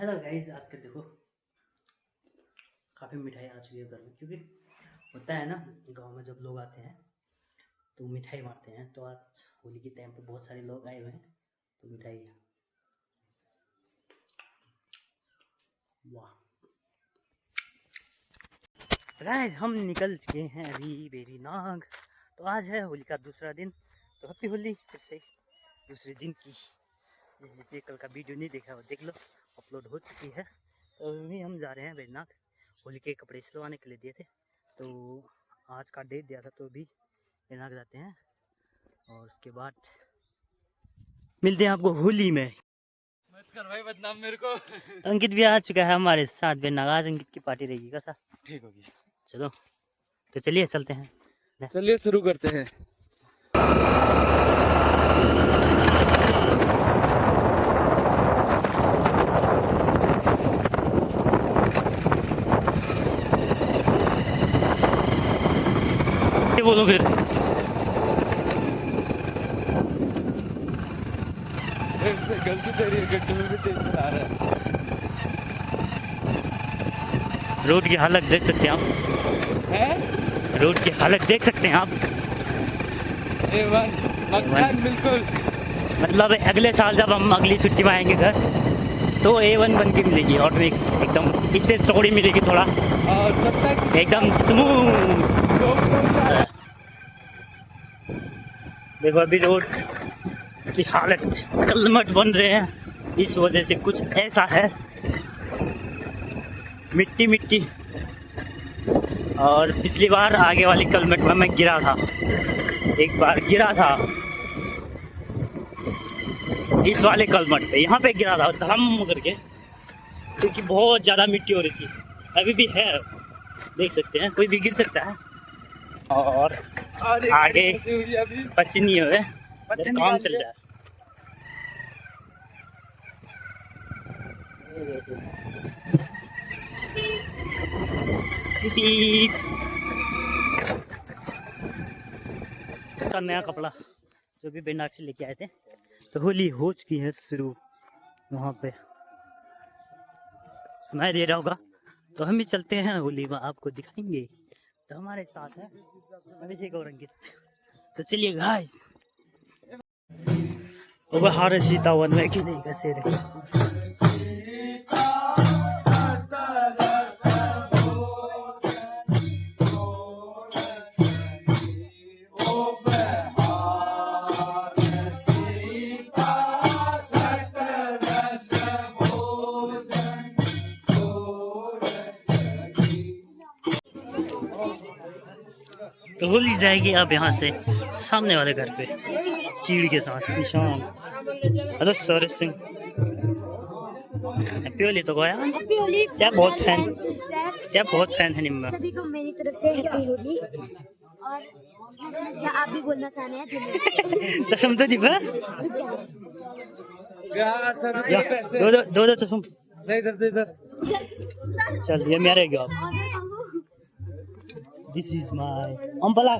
Hello guys, आज के देखो काफ़ी मिठाई आ चुकी है घर में, क्योंकि होता है ना गांव में जब लोग आते हैं तो मिठाई बांटते हैं। तो आज होली के टाइम पे बहुत सारे लोग आए हुए हैं तो मिठाई, वाह गाइस, हम निकल चुके हैं अभी बेरी नाग। तो आज है होली का दूसरा दिन, तो हैप्पी होली फिर से दूसरे दिन की। जिसने कल का वीडियो नहीं देखा वो देख लो, अपलोड हो चुकी है। तो अभी हम जा रहे हैं बेरीनाग, होली के कपड़े सिलवाने के लिए दिए थे, तो आज का डेट दिया था, तो अभी बेरीनाग जाते हैं और उसके बाद मिलते हैं आपको होली में। मत कर भाई बदनाम मेरे को। अंकित भी आ चुका है हमारे साथ बेरीनाग। आज अंकित की पार्टी रहेगी कैसा? ठीक हो गया, चलो तो चलिए चलते हैं, चलिए शुरू करते हैं। बोलो फिर। गलती तेरी है, गड्ढे में भी तेज चला रहा है। रोड की हालत देख सकते हैं आप, रोड की हालत देख सकते हैं आप। A1 मक्खन बिल्कुल। मतलब अगले साल जब हम अगली छुट्टी में आएंगे घर तो A1 बन के मिलेगी, ऑटोमिक्स एकदम इससे चौड़ी मिलेगी थोड़ा, और तब तक एकदम स्मूथ। देखो अभी रोड की हालत, कलमट बन रहे हैं, इस वजह से कुछ ऐसा है, मिट्टी मिट्टी। और पिछली बार आगे वाली कलमट में मैं गिरा था, एक बार गिरा था इस वाले कलमट पे, यहाँ पे गिरा था धड़म करके, क्योंकि बहुत ज़्यादा मिट्टी हो रही थी। अभी भी है, देख सकते हैं, कोई भी गिर सकता है। और आगे बच्चे नहीं हुए, काम चल रहा है। का नया कपड़ा जो भी बेरीनाग से लेके आए थे, तो होली हो चुकी है शुरू। वहाँ पे सुनाई दे रहा होगा, तो हम भी चलते हैं होली में, आपको दिखाएंगे। तो हमारे साथ है अभिषेक और अंकित, तो चलिए गाइस। हारे सीता वन में क्यों नहीं कैसे रे। तो होली जाएगी अब यहाँ से सामने वाले घर पे चीड़ के साथ निशान। Hello sir Singh, happy Holi. तो गया क्या बहुत फैन, क्या बहुत फैन है निम्मा। सभी को मेरी तरफ से हैप्पी होली। और मैं समझ गया आप भी बोलना चाह रहे हैं धन्यवाद। चश्म तो दिखा, दो दो दो दो चश्म, इधर चल ये मेरे गया। This is my umbrella.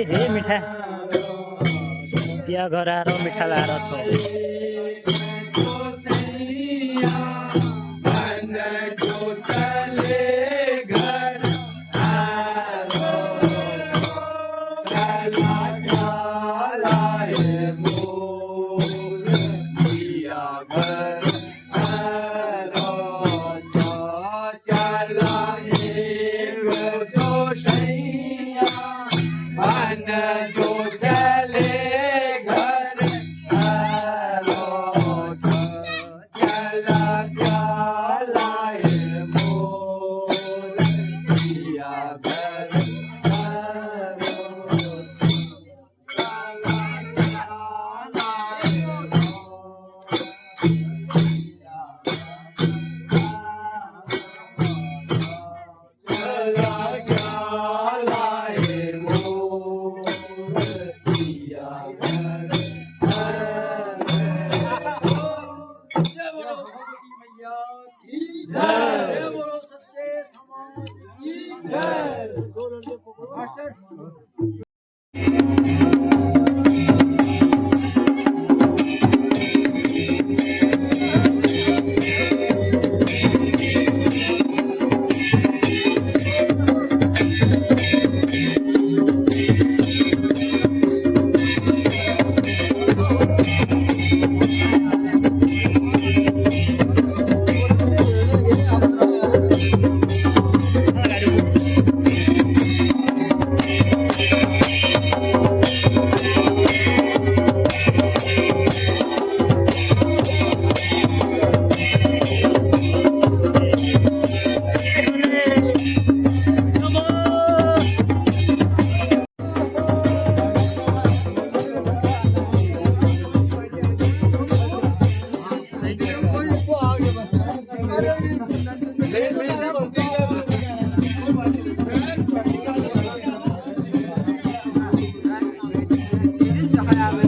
ए हे मिठा बिहा घर आएर मिठा लाएर छ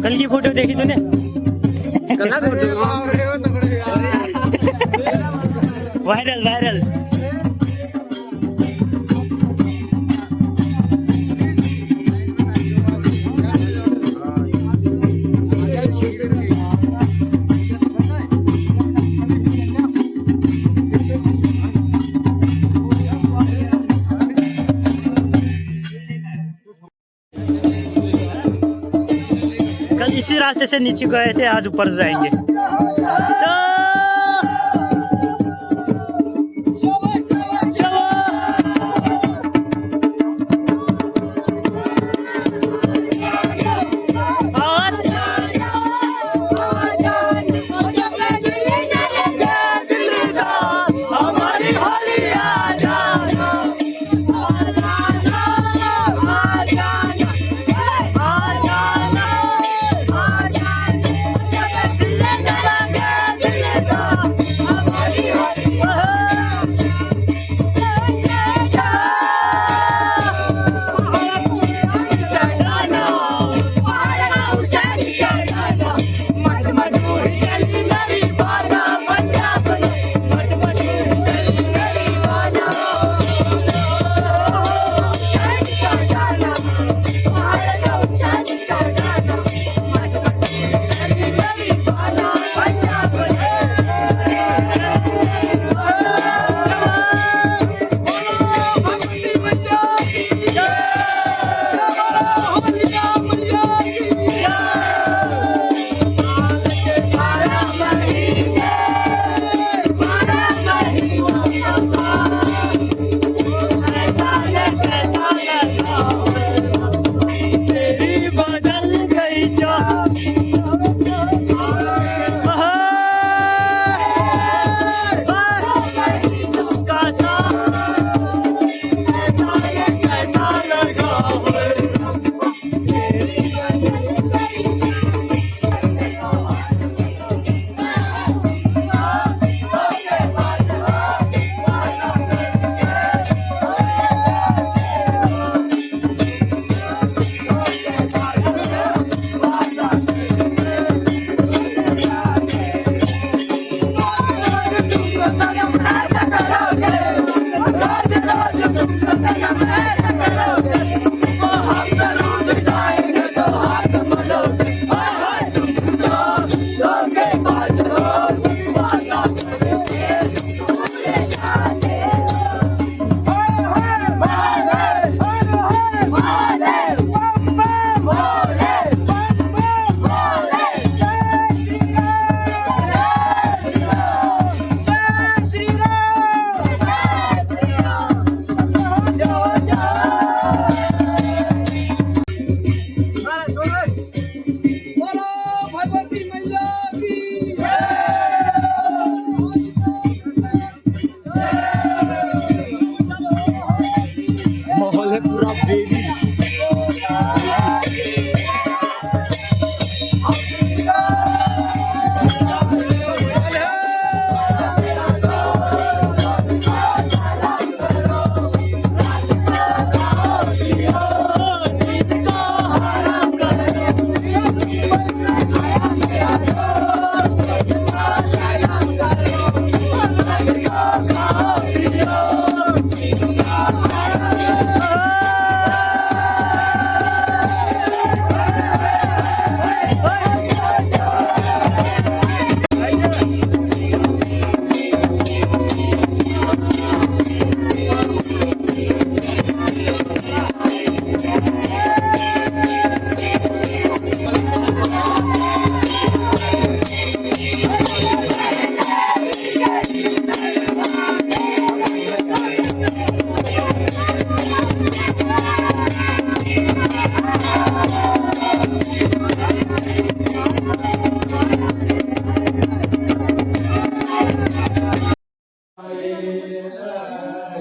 कल की फोटो देखी तूने? Viral viral. कल इसी रास्ते से नीचे गए थे, आज ऊपर जाएंगे।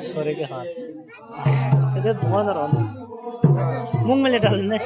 सोरेको हात त्यो बहुत रहनु मुङले डाल्ने